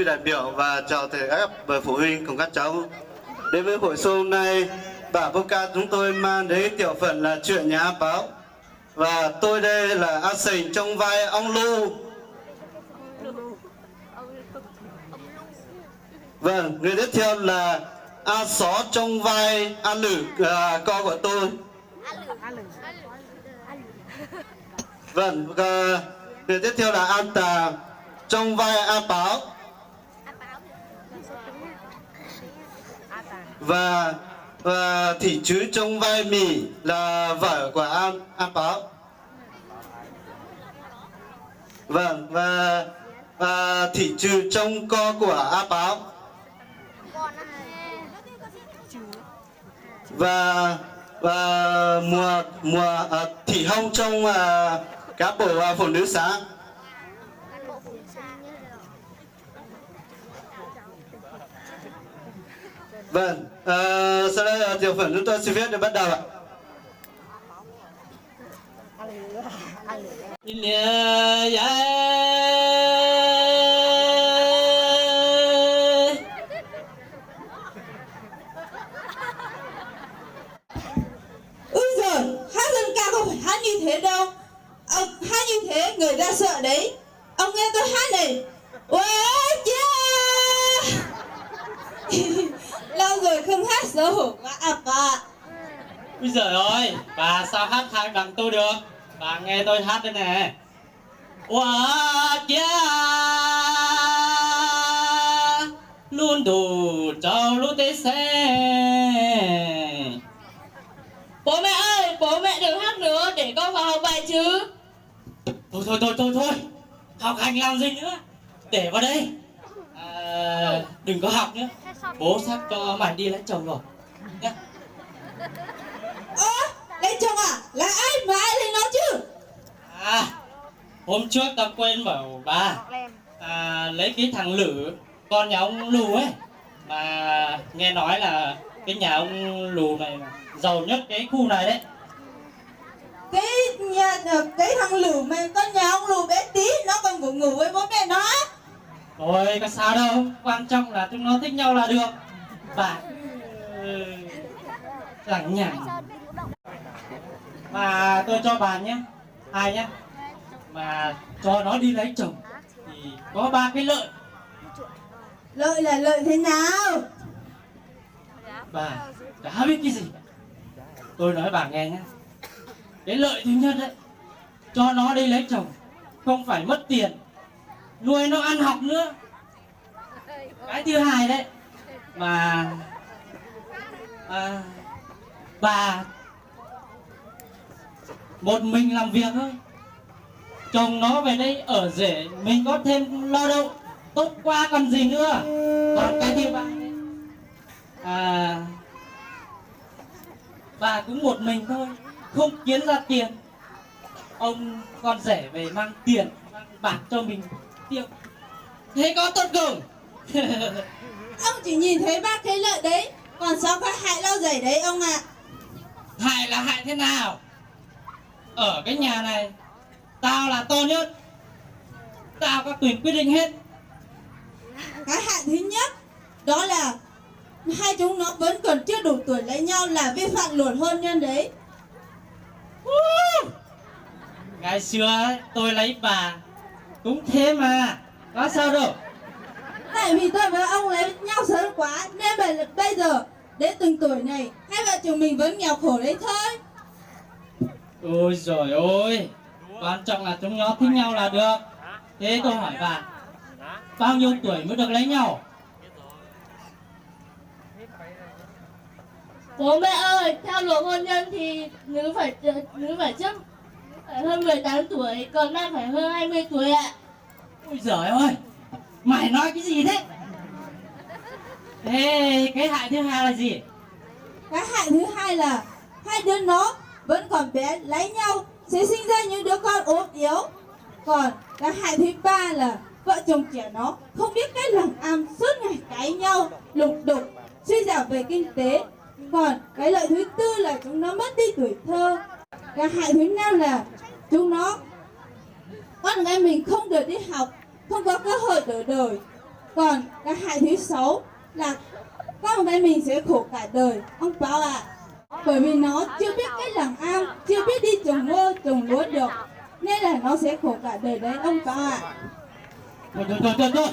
đại biểu và chào thầy các bậc phụ huynh cùng các cháu. Đến với buổi show hôm nay, bản vô ca chúng tôi mang đến tiểu phần là chuyện nhà A Báo. Và tôi đây là A Sình trong vai ông Lu. Vâng, người tiếp theo là A Xó trong vai A Lử, con của tôi. Vâng, người tiếp theo là An Tà trong vai A Báo. Và Thị Chứ trong vai Mỉ là vợ của A Báo. Vâng, và Thị Trừ trong co của A Báo. Và Thị Hông trong cán bộ phụ nữ xã. Vâng, sau đây tiểu phần chúng tôi xin phép để bắt đầu ạ. Úi giời, hát dân ca không phải hát như thế đâu. Hát như thế người ta sợ đấy. Ông nghe tôi hát này. Ôi cha. Lâu rồi không hát xấu hổ quá à bà. Úi giời ơi, bà sao hát hay bằng tôi được? Bà nghe tôi hát đây nè. Wow, cha luôn đủ trâu lúc tế xe. Bố mẹ ơi, bố mẹ đừng hát nữa để con vào học bài chứ. Thôi, học hành làm gì nữa, để vào đây. Đừng có học nữa, bố sắp cho mày đi lấy chồng rồi nhá. Lấy chồng à? Là ai mà ai lấy nó chứ? Hôm trước tao quên bảo bà lấy cái thằng Lử, con nhà ông Lù ấy. Mà nghe nói là cái nhà ông Lù này giàu nhất cái khu này đấy. Cái thằng Lử mà con nhà ông Lù bé tí, nó còn ngủ ngủ với bố mẹ nó. Ôi có sao đâu, quan trọng là chúng nó thích nhau là được. Bà lằng nhằng. Mà tôi cho bà nhé, hai nhé, mà cho nó đi lấy chồng thì có 3 cái lợi. Lợi là lợi thế nào? Bà chả biết cái gì. Tôi nói bà nghe nhé. Cái lợi thứ nhất đấy, cho nó đi lấy chồng không phải mất tiền, nuôi nó ăn học nữa. Cái thứ hai đấy, mà bà một mình làm việc thôi, chồng nó về đây ở rể, mình có thêm lao động tốt quá còn gì nữa. Còn cái thứ ba bà cũng một mình thôi, không kiếm ra tiền, ông con rể về mang tiền mang bạc cho mình tiêu, thế có tốt không? Ông chỉ nhìn thấy 3 cái lợi đấy, còn sao có hại lâu dày đấy ông ạ? Hại là hại thế nào? Ở cái nhà này tao là to nhất, tao có quyền quyết định hết. Cái hại thứ nhất đó là hai chúng nó vẫn còn chưa đủ tuổi lấy nhau, là vi phạm luật hôn nhân đấy. Ngày xưa ấy, tôi lấy bà cũng thế mà, có sao đâu. Tại vì tôi với ông lấy nhau sớm quá, nên bây giờ đến từng tuổi này hai vợ chồng mình vẫn nghèo khổ đấy thôi. Ôi giời ơi, quan trọng là chúng nó thích nhau là được. Thế tôi hỏi bà, bao nhiêu tuổi mới được lấy nhau? Bố mẹ ơi, theo luật hôn nhân thì nữ phải hơn 18 tuổi, còn nam phải hơn 20 tuổi ạ. Ôi giời ơi, mày nói cái gì thế? Thế cái hại thứ hai là gì? Cái hại thứ hai là hai đứa nó vẫn còn bé lấy nhau sẽ sinh ra những đứa con ốm yếu. Còn cái hại thứ ba là vợ chồng trẻ nó không biết cách làm ăn, suốt ngày cãi nhau, lục đục, suy giảm về kinh tế. Còn cái lợi thứ tư là chúng nó mất đi tuổi thơ. Cái hại thứ năm là chúng nó, con gái mình không được đi học, không có cơ hội đổi đời. Còn cái hại thứ 6 là con cái mình sẽ khổ cả đời, ông Bảo ạ. Bởi vì nó chưa biết cách làm ao, chưa biết đi trồng ngô, trồng lúa được, nên là nó sẽ khổ cả đời đấy ông Bảo ạ. Thôi,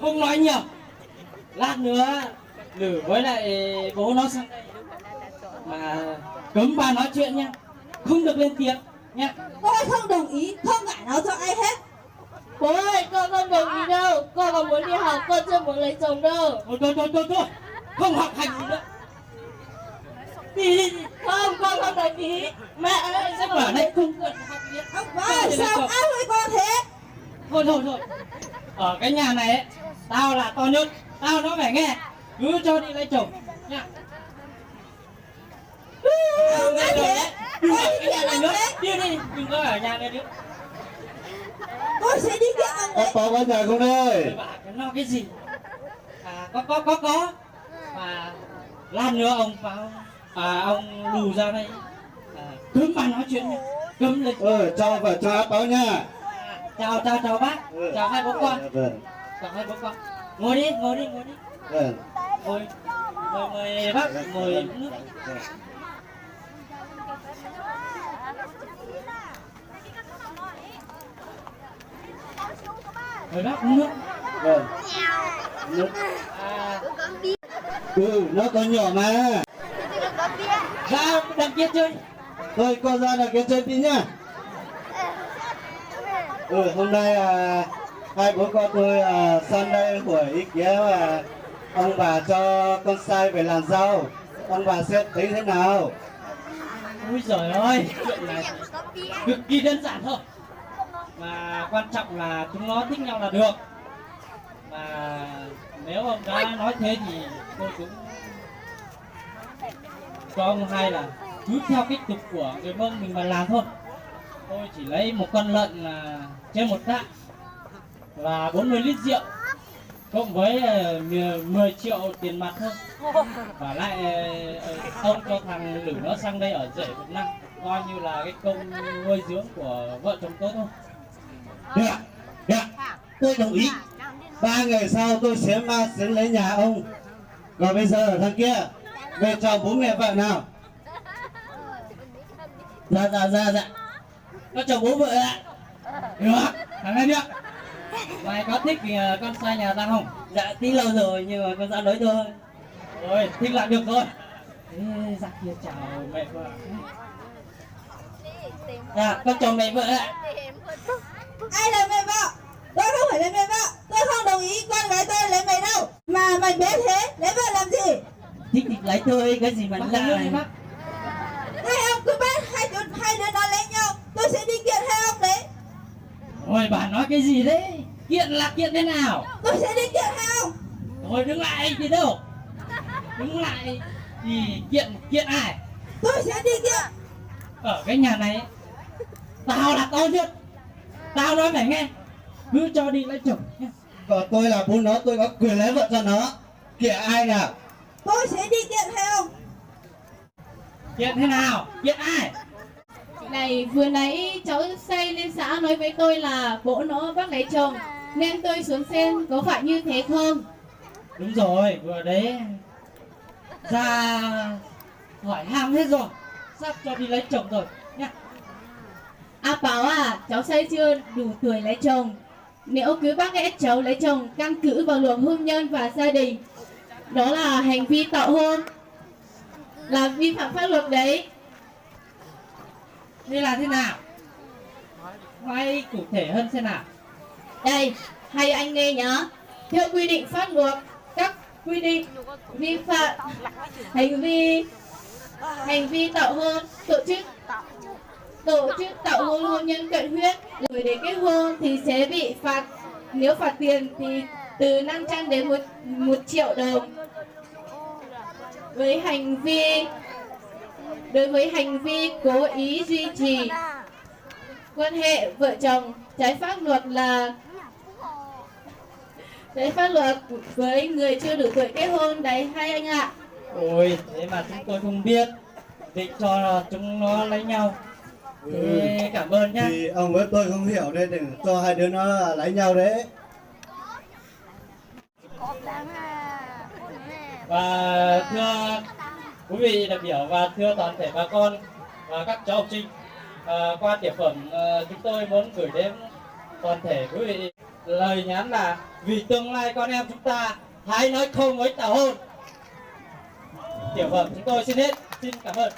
không nói nhiều. Lát nữa Lử với lại bố nó sang đây mà cấm bà nói chuyện nha, không được lên tiếng nha. Tôi không đồng ý, không gả nó cho ai hết. Bố ơi, con không đồng ý đâu. Con còn muốn đi học, con chưa muốn lấy chồng đâu. Thôi, không học hành gì nữa. Đi. Không, con không đồng ý. Mẹ ơi, Sẽ bảo đây không cần học gì. Ông Bảo sao áp với con thế? Thôi. Ở cái nhà này ấy, tao là to nhất, tao nó phải nghe. Cứ cho đi lấy chồng nha. Không nghe thế. Tôi đi kiện ông đấy. Đi, đừng có ở nhà này nữa. Tôi sẽ đi kiện ông đấy. Ông Bảo có nhà không đây? Bà cái lo cái gì? Có. Mà lát nữa ông vào, ông lù ra đây. Cấm bà nói chuyện nha, cấm lên. Chào và chào áp Bảo nha. Chào bác, chào hai bố con. Vâng. Chào hai bố con. Ngồi đi. Vâng. Ngồi bác, ngồi nước. Ngồi bác uống nước. Vâng. Nước. Nó còn nhỏ mà. Ra đằng kia chơi. Thôi con ra đằng kia chơi tí nhá. Hôm nay hai bố con tôi sang đây hỏi ý kiến là ông bà cho con trai về làm dâu, ông bà sẽ tính thế nào? Ôi giời ơi, chuyện này cực kỳ đơn giản thôi. Mà quan trọng là chúng nó thích nhau là được. Mà nếu ông đã nói thế thì tôi cũng cho ông hay là cứ theo cái tục của người Mông mình mà làm thôi. Tôi chỉ lấy một con lợn là trên một tạ và 40 lít rượu cộng với 10 triệu tiền mặt thôi. Và lại ông cho thằng Lử nó sang đây ở rể 1 năm, coi như là cái công nuôi dưỡng của vợ chồng tôi thôi. Được, tôi đồng ý. 3 ngày sau tôi sẽ mang xuống lấy nhà ông. Còn bây giờ thằng kia về chào bố mẹ vợ nào. Dạ. Nó chồng bố vợ ạ. Được, thằng này được. Mày có thích thì con sang nhà tao không? Dạ tí lâu rồi nhưng mà con ra nói thôi. Rồi, thích là được rồi. Thế ra kia chào mẹ vợ. Dạ con chào mẹ vợ ạ. Ai là mẹ vợ? Tôi không phải là mẹ vợ. Tôi không đồng ý con gái tôi lấy mày đâu. Mà mày bé thế, lấy vợ làm gì? Thích thì lấy thôi, cái gì mà Bác lạ uống nước đi này. bác. Hai ông cứ bắt hai đứa nó lấy nhau. Tôi sẽ đi kiện hai ông đấy. Ôi bà nói cái gì đấy? Kiện là kiện thế nào? Tôi sẽ đi kiện hai ông. Thôi đứng lại đi đâu? Đứng lại thì kiện ai? Tôi sẽ đi kiện. Ở cái nhà này tao là to nhất. Tao nói phải nghe. Cứ cho đi lấy chồng nhé. Còn tôi là bố nó, tôi có quyền lấy vợ cho nó. Kìa ai nào? Tôi sẽ đi kiện hai ông. Kiện thế nào? Kiện ai? Này, vừa nãy cháu say lên xã nói với tôi là bố nó bắt lấy chồng, nên tôi xuống xem có phải như thế không? Đúng rồi, vừa đấy ra hỏi ham hết rồi. Sắp cho đi lấy chồng rồi nhá. À Bảo à, cháu say chưa đủ tuổi lấy chồng. Nếu cứ bắt ép cháu lấy chồng căn cứ vào luật hôn nhân và gia đình, đó là hành vi tảo hôn, là vi phạm pháp luật đấy. Đây là thế nào? Nói cụ thể hơn xem nào. Đây, hay anh nghe nhá. Theo quy định pháp luật, các quy định vi phạm hành vi tạo hôn, tổ chức tạo hôn hôn nhân cận huyết rồi đến kết hôn thì sẽ bị phạt. Nếu phạt tiền thì từ 500 đến 1 triệu đồng. Đối với hành vi cố ý duy trì quan hệ vợ chồng trái pháp luật với người chưa đủ tuổi kết hôn đấy hai anh ạ. Ôi, thế mà chúng tôi không biết. Định cho chúng nó lấy nhau. Thế cảm ơn nhá. Thì ông với tôi không hiểu nên đừng cho hai đứa nó lấy nhau đấy. Và thưa quý vị đại biểu và thưa toàn thể bà con và các cháu học sinh, qua tiểu phẩm chúng tôi muốn gửi đến toàn thể quý vị lời nhắn là vì tương lai con em chúng ta hãy nói không với tảo hôn. Tiểu phẩm chúng tôi xin hết, xin cảm ơn.